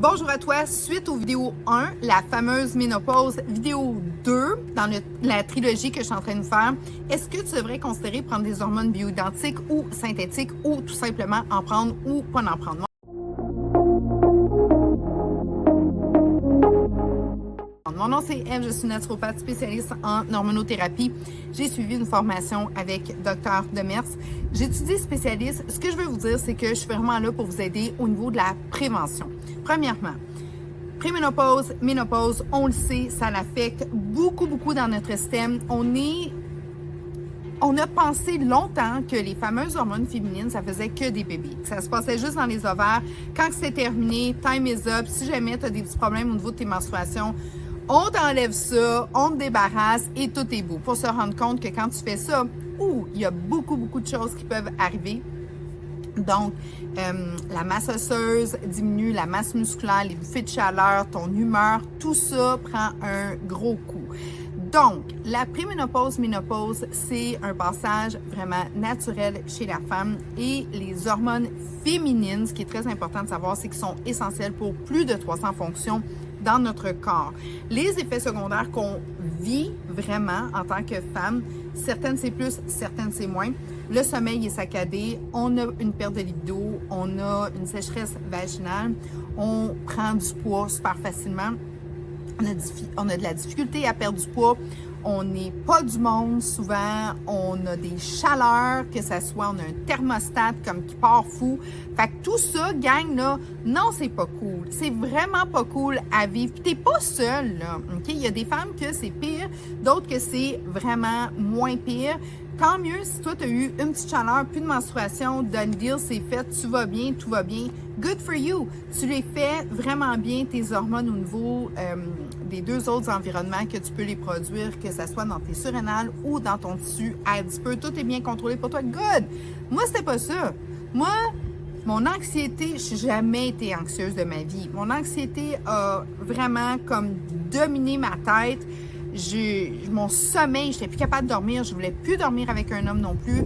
Bonjour à toi, suite aux vidéos 1, la fameuse ménopause, vidéo 2, dans la trilogie que je suis en train de faire, est-ce que tu devrais considérer prendre des hormones bioidentiques ou synthétiques ou tout simplement en prendre ou pas en prendre? Mon nom c'est Eve, je suis naturopathe spécialiste en hormonothérapie. J'ai suivi une formation avec Dr Demers. J'étudie spécialiste. Ce que je veux vous dire, c'est que je suis vraiment là pour vous aider au niveau de la prévention. Premièrement, préménopause, ménopause, on le sait, ça l'affecte beaucoup dans notre système. On a pensé longtemps que les fameuses hormones féminines, ça faisait que des bébés. Ça se passait juste dans les ovaires. Quand c'est terminé, time is up. Si jamais tu as des petits problèmes au niveau de tes menstruations, on t'enlève ça, on te débarrasse et tout est beau. Pour se rendre compte que quand tu fais ça, il y a beaucoup de choses qui peuvent arriver. Donc, la masse osseuse diminue, la masse musculaire, les bouffées de chaleur, ton humeur, tout ça prend un gros coup. Donc, la préménopause, ménopause, c'est un passage vraiment naturel chez la femme et les hormones féminines, ce qui est très important de savoir, c'est qu'ils sont essentiels pour plus de 300 fonctions dans notre corps. Les effets secondaires qu'on vit vraiment en tant que femme, certaines c'est plus, certaines c'est moins. Le sommeil est saccadé, on a une perte de libido, on a une sécheresse vaginale, on prend du poids super facilement. On a de la difficulté à perdre du poids, on n'est pas du monde souvent, on a des chaleurs, que ça soit, on a un thermostat comme qui part fou. Fait que tout ça, gang, là, non, c'est pas cool. C'est vraiment pas cool à vivre. Puis t'es pas seule, là, OK? Il y a des femmes que c'est pire, d'autres que c'est vraiment moins pire. Tant mieux si toi, tu as eu une petite chaleur, plus de menstruation, done deal, c'est fait, tu vas bien, tout va bien. Good for you! Tu les fais vraiment bien, tes hormones, au niveau des deux autres environnements que tu peux les produire, que ce soit dans tes surrénales ou dans ton tissu adipeux. Tout est bien contrôlé pour toi. Good! Moi, c'était pas ça. Moi, mon anxiété, je n'ai jamais été anxieuse de ma vie. Mon anxiété a vraiment comme dominé ma tête. Mon sommeil, je n'étais plus capable de dormir, je voulais plus dormir avec un homme non plus.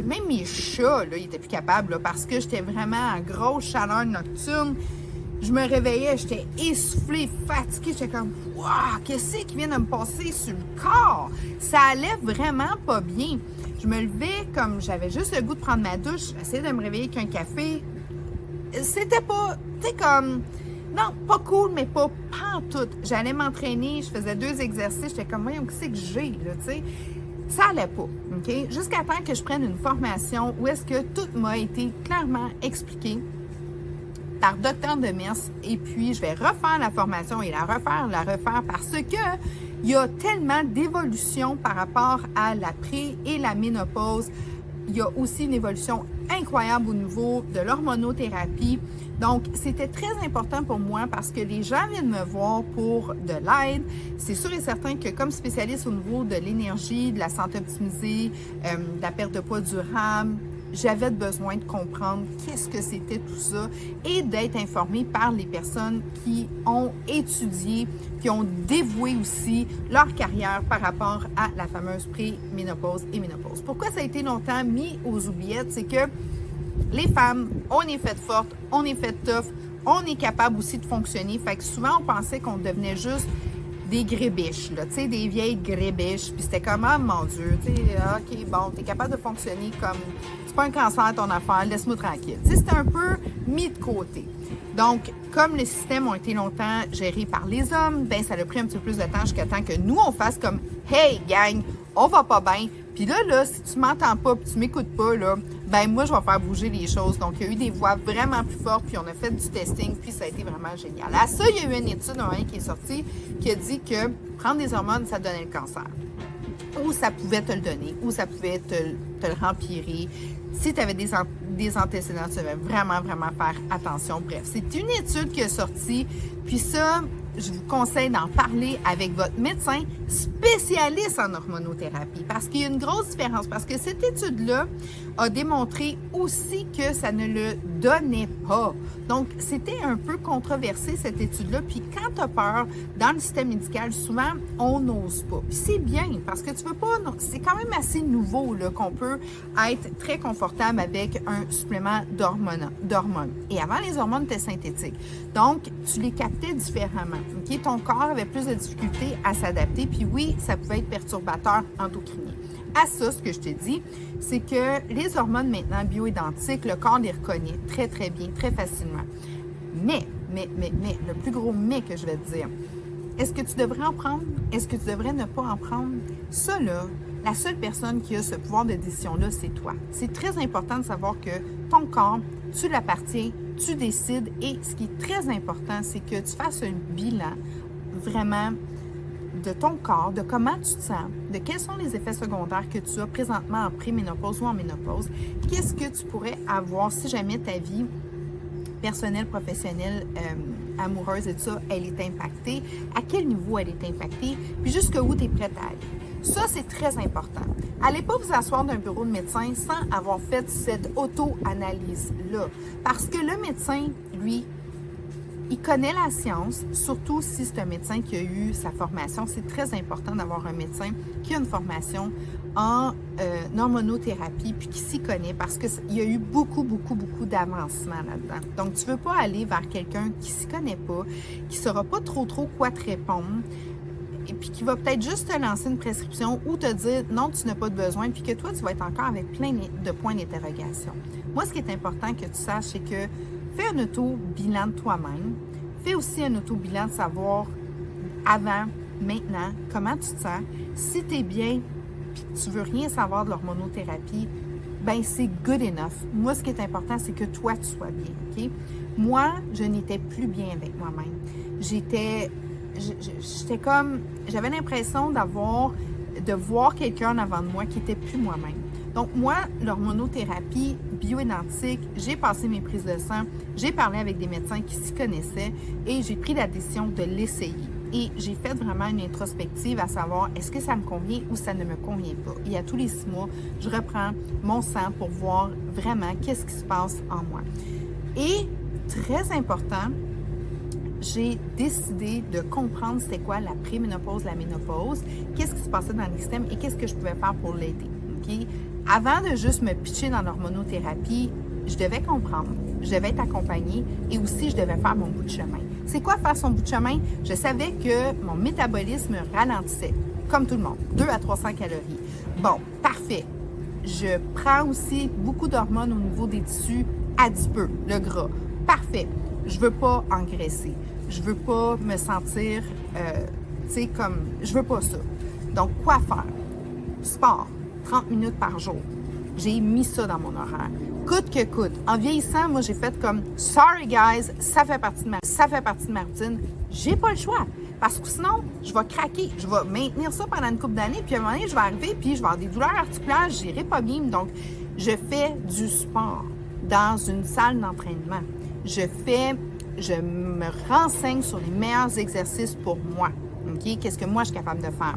Même mes chats, là, ils étaient plus capables là, parce que j'étais vraiment en grosse chaleur nocturne. Je me réveillais, j'étais essoufflée, fatiguée, j'étais comme « Wow, qu'est-ce qui vient de me passer sur le corps? » Ça allait vraiment pas bien. Je me levais comme j'avais juste le goût de prendre ma douche, j'essayais de me réveiller avec un café. C'était pas, tu sais, comme... Non, pas cool, mais pas pantoute. J'allais m'entraîner, je faisais 2 exercices, j'étais comme, voyons, qu'est-ce que j'ai, là, tu sais. Ça allait pas, OK? Jusqu'à temps que je prenne une formation où est-ce que tout m'a été clairement expliqué par Dr Demers. Et puis, je vais refaire la formation et la refaire parce que il y a tellement d'évolution par rapport à la pré- et la ménopause. Il y a aussi une évolution incroyable au niveau de l'hormonothérapie. Donc, c'était très important pour moi parce que les gens viennent me voir pour de l'aide. C'est sûr et certain que comme spécialiste au niveau de l'énergie, de la santé optimisée, de la perte de poids durable, j'avais besoin de comprendre qu'est-ce que c'était tout ça et d'être informée par les personnes qui ont étudié, qui ont dévoué aussi leur carrière par rapport à la fameuse pré-ménopause et ménopause. Pourquoi ça a été longtemps mis aux oubliettes? C'est que les femmes, on est faites fortes, on est faites tough, on est capable aussi de fonctionner. Fait que souvent, on pensait qu'on devenait juste des grébiches, là, tu sais, des vieilles grébiches. Puis c'était comme, ah, mon Dieu, tu sais, OK, bon, t'es capable de fonctionner comme, c'est pas un cancer ton affaire, laisse-moi tranquille. Tu sais, c'était un peu mis de côté. Donc, comme les systèmes ont été longtemps gérés par les hommes, ben ça a pris un petit peu plus de temps jusqu'à temps que nous, on fasse comme, hey, gang, on va pas bien. Puis là, si tu m'entends pas, puis tu m'écoutes pas, là, ben moi, je vais faire bouger les choses. Donc, il y a eu des voix vraiment plus fortes, puis on a fait du testing, puis ça a été vraiment génial. À ça, il y a eu une étude qui est sortie qui a dit que prendre des hormones, ça donnait le cancer. Ou ça pouvait te le donner, ou ça pouvait te le rempirer. Si tu avais des antécédents, tu devais vraiment faire attention. Bref, c'est une étude qui est sortie, puis ça... Je vous conseille d'en parler avec votre médecin spécialiste en hormonothérapie parce qu'il y a une grosse différence. Parce que cette étude-là a démontré aussi que ça ne le donnait pas. Donc, c'était un peu controversé, cette étude-là. Puis quand tu as peur, dans le système médical, souvent, on n'ose pas. Puis c'est bien, parce que tu veux pas... C'est quand même assez nouveau là, qu'on peut être très confortable avec un supplément d'hormones. Et avant, les hormones étaient synthétiques. Donc, tu les captais différemment. Okay? Ton corps avait plus de difficultés à s'adapter. Puis oui, ça pouvait être perturbateur endocrinien. À ça, ce que je te dis, c'est que les hormones maintenant bioidentiques, le corps les reconnaît très, très bien, très facilement. Mais, le plus gros mais que je vais te dire, est-ce que tu devrais en prendre? Est-ce que tu devrais ne pas en prendre? Ça, là, la seule personne qui a ce pouvoir de décision-là, c'est toi. C'est très important de savoir que ton corps, tu l'appartiens, tu décides. Et ce qui est très important, c'est que tu fasses un bilan vraiment de ton corps, de comment tu te sens, de quels sont les effets secondaires que tu as présentement en préménopause ou en ménopause. Qu'est-ce que tu pourrais avoir si jamais ta vie personnelle, professionnelle, amoureuse et tout ça, elle est impactée, à quel niveau elle est impactée, puis jusqu'où tu es prête à aller. Ça, c'est très important. Allez pas vous asseoir d'un bureau de médecin sans avoir fait cette auto-analyse-là. Parce que le médecin, lui, il connaît la science, surtout si c'est un médecin qui a eu sa formation. C'est très important d'avoir un médecin qui a une formation en hormonothérapie puis qui s'y connaît parce qu'il y a eu beaucoup d'avancements là-dedans. Donc, tu ne veux pas aller vers quelqu'un qui ne s'y connaît pas, qui ne saura pas trop quoi te répondre et puis qui va peut-être juste te lancer une prescription ou te dire non, tu n'as pas de besoin puis que toi, tu vas être encore avec plein de points d'interrogation. Moi, ce qui est important que tu saches, c'est que fais un auto-bilan de toi-même. Fais aussi un auto-bilan de savoir avant, maintenant, comment tu te sens. Si tu es bien et que tu ne veux rien savoir de l'hormonothérapie, ben c'est good enough. Moi, ce qui est important, c'est que toi, tu sois bien. OK? Moi, je n'étais plus bien avec moi-même. J'étais comme... J'avais l'impression de voir quelqu'un en avant de moi qui n'était plus moi-même. Donc, moi, l'hormonothérapie bioidentique, j'ai passé mes prises de sang, j'ai parlé avec des médecins qui s'y connaissaient et j'ai pris la décision de l'essayer. Et j'ai fait vraiment une introspective à savoir est-ce que ça me convient ou ça ne me convient pas. Et à tous les 6 mois, je reprends mon sang pour voir vraiment qu'est-ce qui se passe en moi. Et, très important, j'ai décidé de comprendre c'était quoi la préménopause, la ménopause, qu'est-ce qui se passait dans le système et qu'est-ce que je pouvais faire pour l'aider. Okay? Avant de juste me pitcher dans l'hormonothérapie, je devais comprendre, je devais être accompagnée et aussi je devais faire mon bout de chemin. C'est quoi faire son bout de chemin? Je savais que mon métabolisme ralentissait, comme tout le monde, 200 à 300 calories. Bon, parfait. Je prends aussi beaucoup d'hormones au niveau des tissus adipeux, le gras. Parfait. Je veux pas engraisser. Je veux pas me sentir, je veux pas ça. Donc, quoi faire? Sport. 30 minutes par jour. J'ai mis ça dans mon horaire. Coûte que coûte. En vieillissant, moi, j'ai fait comme « Sorry, guys, ça fait partie de ma routine. J'ai pas le choix. Parce que sinon, je vais craquer. Je vais maintenir ça pendant une couple d'années, puis à un moment donné, je vais arriver, puis je vais avoir des douleurs articulaires, je n'irai pas bien. Donc, je fais du sport dans une salle d'entraînement. Je me renseigne sur les meilleurs exercices pour moi. OK? Qu'est-ce que moi, je suis capable de faire?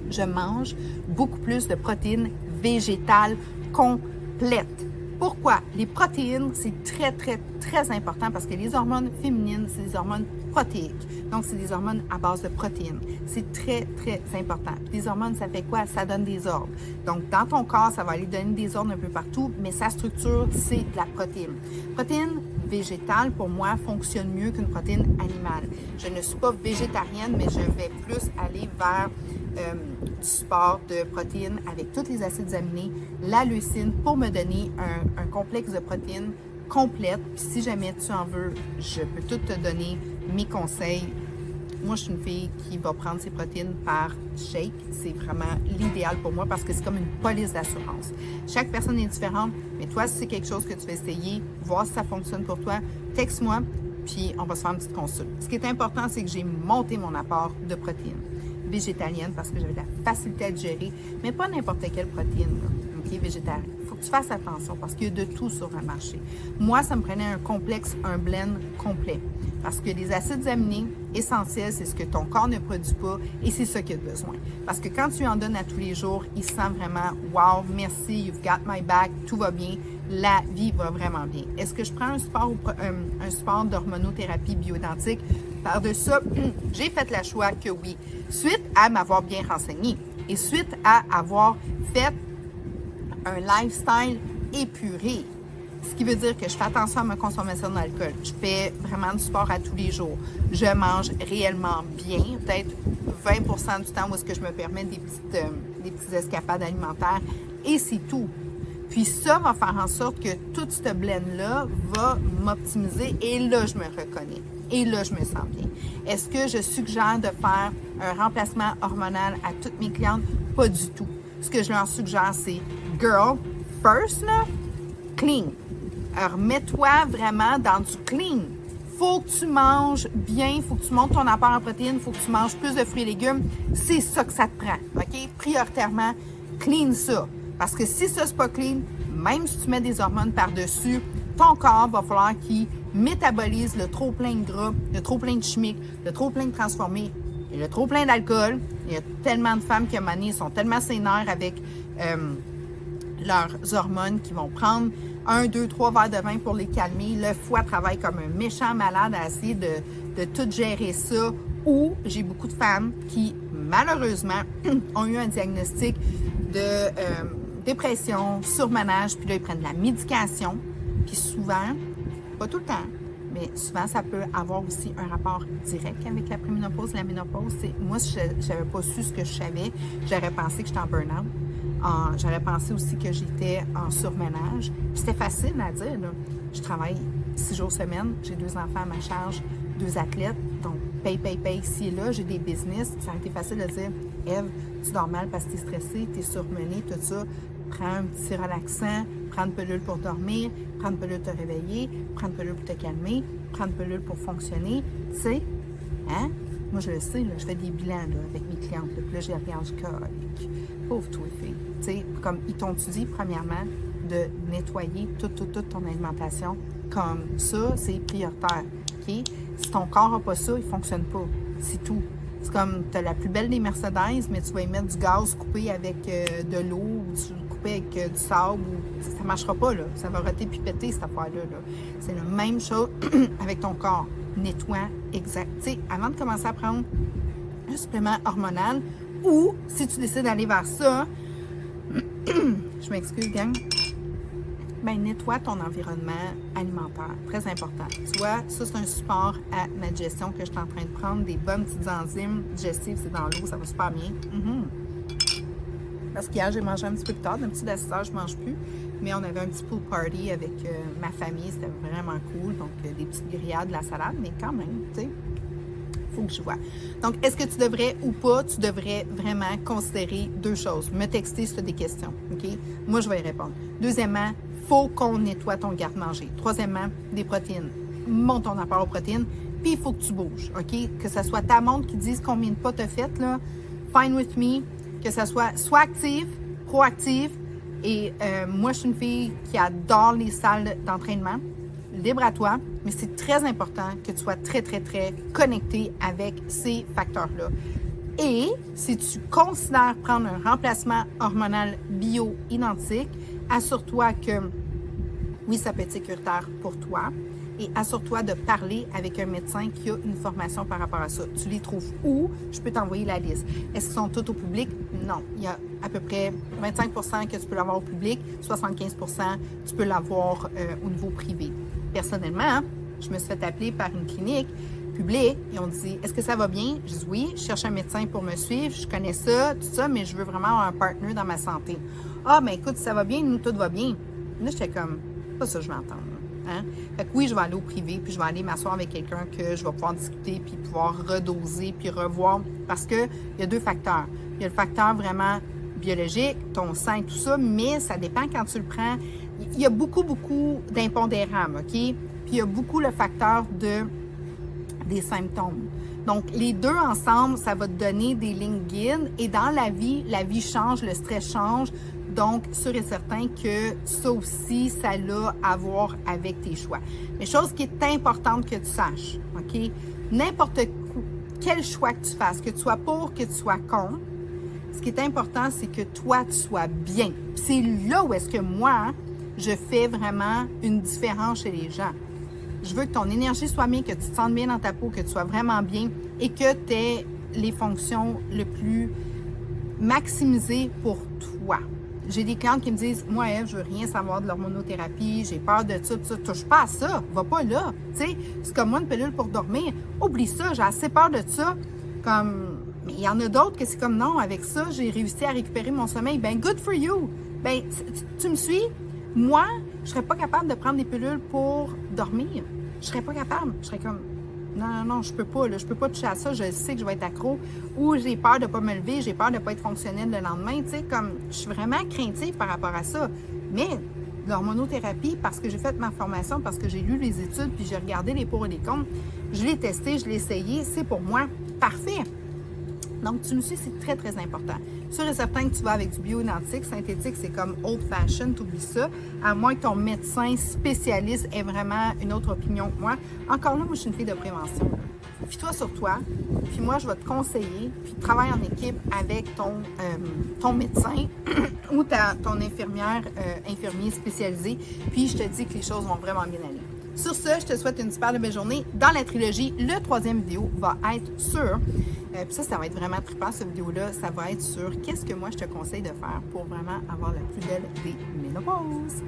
Je mange beaucoup plus de protéines végétales complètes. Pourquoi? Les protéines, c'est très important parce que les hormones féminines, c'est des hormones protéiques. Donc, c'est des hormones à base de protéines. C'est très important. Puis les hormones, ça fait quoi? Ça donne des ordres. Donc, dans ton corps, ça va aller donner des ordres un peu partout, mais sa structure, c'est de la protéine. Protéine végétale, pour moi, fonctionne mieux qu'une protéine animale. Je ne suis pas végétarienne, mais je vais plus aller vers du support de protéines avec tous les acides aminés, la leucine, pour me donner un complexe de protéines complète. Puis si jamais tu en veux, je peux tout te donner mes conseils. Moi, je suis une fille qui va prendre ses protéines par shake. C'est vraiment l'idéal pour moi parce que c'est comme une police d'assurance. Chaque personne est différente, mais toi, si c'est quelque chose que tu veux essayer, voir si ça fonctionne pour toi, texte-moi, puis on va se faire une petite consulte. Ce qui est important, c'est que j'ai monté mon apport de protéines végétaliennes parce que j'avais de la facilité à digérer, mais pas n'importe quelle protéine, OK, végétarienne. Il faut faut que tu fasses attention parce qu'il y a de tout sur le marché. Moi, ça me prenait un complexe, un blend complet. Parce que les acides aminés essentiels, c'est ce que ton corps ne produit pas et c'est ce qu'il a besoin. Parce que quand tu en donnes à tous les jours, il se sent vraiment « Wow, merci, you've got my back, tout va bien, la vie va vraiment bien ». Est-ce que je prends un support d'hormonothérapie bioidentique? Par-dessus ça, j'ai fait le choix que oui. Suite à m'avoir bien renseigné et suite à avoir fait un lifestyle épuré, ce qui veut dire que je fais attention à ma consommation d'alcool. Je fais vraiment du sport à tous les jours. Je mange réellement bien, peut-être 20% du temps où est-ce que je me permets des petites escapades alimentaires et c'est tout. Puis ça va faire en sorte que tout ce blend-là va m'optimiser et là, je me reconnais. Et là, je me sens bien. Est-ce que je suggère de faire un remplacement hormonal à toutes mes clientes? Pas du tout. Ce que je leur suggère, c'est « Girl, first, là, clean ». Alors, mets-toi vraiment dans du clean. Faut que tu manges bien, faut que tu montes ton apport en protéines, faut que tu manges plus de fruits et légumes. C'est ça que ça te prend, OK? Prioritairement, clean ça. Parce que si ça, c'est pas clean, même si tu mets des hormones par-dessus, ton corps va falloir qu'il métabolise le trop plein de gras, le trop plein de chimiques, le trop plein de transformés et le trop plein d'alcool. Il y a tellement de femmes qui, à un moment donné, sont tellement sénères avec leurs hormones qui vont prendre 1, 2, 3 verres de vin pour les calmer. Le foie travaille comme un méchant malade à essayer de tout gérer ça. Ou j'ai beaucoup de femmes qui, malheureusement, ont eu un diagnostic de dépression, surmenage, puis là, ils prennent de la médication. Puis souvent, pas tout le temps, mais souvent, ça peut avoir aussi un rapport direct avec la préménopause. La ménopause, moi, si je n'avais pas su ce que je savais, j'aurais pensé que j'étais en burn-out. J'aurais pensé aussi que j'étais en surménage. Puis c'était facile à dire, là. Je travaille 6 jours semaine, j'ai 2 enfants à ma charge, 2 athlètes, donc paye ici et là, j'ai des business. Ça a été facile de dire, Ève, tu dors mal parce que tu es stressée, tu es surmenée, tout ça. Prends un petit relaxant, prends une pilule pour dormir, prends une pilule pour te réveiller, prends une pilule pour te calmer, prends une pilule pour fonctionner. Tu sais, hein? Moi, je le sais, là, je fais des bilans là, avec mes clientes. Là, puis là, je les regarde, je dis, pauvre toi, fille. Tu sais, comme ils t'ont dit, premièrement, de nettoyer toute ton alimentation. Comme ça, c'est prioritaire. OK? Si ton corps n'a pas ça, il ne fonctionne pas. C'est tout. C'est comme, tu as la plus belle des Mercedes, mais tu vas y mettre du gaz coupé avec de l'eau ou coupé avec du sable. Ça ne marchera pas, là. Ça va roter puis péter, cette affaire-là. Là. C'est la même chose avec ton corps. Nettoie, exact. Tu sais, avant de commencer à prendre un supplément hormonal, ou si tu décides d'aller vers ça, je m'excuse, gang, ben nettoie ton environnement alimentaire. Très important. Tu vois, ça, c'est un support à ma digestion que je suis en train de prendre. Des bonnes petites enzymes digestives, c'est dans l'eau, ça va super bien. Parce qu'hier, j'ai mangé un petit peu plus tard. D'un petit à 6 heures, je ne mange plus. Mais on avait un petit pool party avec ma famille. C'était vraiment cool. Donc, des petites grillades, de la salade, mais quand même, tu sais, il faut que je vois. Donc, est-ce que tu devrais ou pas, tu devrais vraiment considérer 2 choses. Me texter si tu as des questions, OK? Moi, je vais y répondre. Deuxièmement, il faut qu'on nettoie ton garde-manger. Troisièmement, des protéines. Monte ton apport aux protéines, puis il faut que tu bouges, OK? Que ce soit ta montre qui dise combien de pas tu as fait, là, fine with me. Que ça soit active, proactive. Et moi, je suis une fille qui adore les salles d'entraînement. Libre à toi, mais c'est très important que tu sois très, très, très connecté avec ces facteurs-là. Et si tu considères prendre un remplacement hormonal bio-identique, assure-toi que, oui, ça peut être sécuritaire pour toi. Et assure-toi de parler avec un médecin qui a une formation par rapport à ça. Tu les trouves où? Je peux t'envoyer la liste. Est-ce qu'ils sont tous au public? Non. Il y a à peu près 25% que tu peux l'avoir au public, 75% tu peux l'avoir au niveau privé. Personnellement, je me suis fait appeler par une clinique publique et on dit, est-ce que ça va bien? Je dis oui, je cherche un médecin pour me suivre, je connais ça, tout ça, mais je veux vraiment avoir un partenaire dans ma santé. Ah, ben écoute, ça va bien, nous, tout va bien. Là, j'étais comme, pas ça, je vais entendre. Hein? Fait que oui, je vais aller au privé, puis je vais aller m'asseoir avec quelqu'un que je vais pouvoir discuter, puis pouvoir redoser, puis revoir. Parce qu'il y a 2 facteurs. Il y a le facteur vraiment biologique, ton sang et tout ça, mais ça dépend quand tu le prends. Il y a beaucoup d'impondérables, OK? Puis il y a beaucoup le facteur des symptômes. Donc, les 2 ensemble, ça va te donner des lignes guides. Et dans la vie change, le stress change. Donc, sûr et certain que ça aussi, ça a à voir avec tes choix. Mais chose qui est importante que tu saches, OK? N'importe quel choix que tu fasses, que tu sois pour, que tu sois contre, ce qui est important, c'est que toi, tu sois bien. C'est là où est-ce que moi, je fais vraiment une différence chez les gens. Je veux que ton énergie soit bien, que tu te sentes bien dans ta peau, que tu sois vraiment bien et que tu aies les fonctions le plus maximisées pour toi. J'ai des clientes qui me disent « Moi, Ève, je veux rien savoir de l'hormonothérapie, j'ai peur de ça, tout ça. » Touche pas à ça, va pas là. Tu sais, c'est comme moi, une pilule pour dormir. Oublie ça, j'ai assez peur de ça. Mais il y en a d'autres que c'est comme non, avec ça, j'ai réussi à récupérer mon sommeil. Ben, good for you. Ben, tu me suis? Moi, je serais pas capable de prendre des pilules pour dormir. Je serais pas capable. Je serais comme non, je peux pas, là, je peux pas toucher à ça, je sais que je vais être accro, ou j'ai peur de pas me lever, j'ai peur de pas être fonctionnelle le lendemain, tu sais, comme, je suis vraiment craintive par rapport à ça. Mais l'hormonothérapie, parce que j'ai fait ma formation, parce que j'ai lu les études, puis j'ai regardé les pour et les contre, je l'ai testé, je l'ai essayé, c'est pour moi parfait. Donc, tu me suis, c'est très, très important. Sûr et certain que tu vas avec du bio-identique. Synthétique, c'est comme old-fashioned, t'oublies ça. À moins que ton médecin spécialiste ait vraiment une autre opinion que moi. Encore là, moi, je suis une fille de prévention. Fie-toi sur toi, puis moi, je vais te conseiller, puis travaille en équipe avec ton médecin ou ton infirmière, infirmier spécialisé, puis je te dis que les choses vont vraiment bien aller. Sur ce, je te souhaite une super belle journée. Dans la trilogie, le 3e vidéo va être sur, puis ça va être vraiment trippant, cette vidéo-là, ça va être sur qu'est-ce que moi je te conseille de faire pour vraiment avoir la plus belle des ménopauses.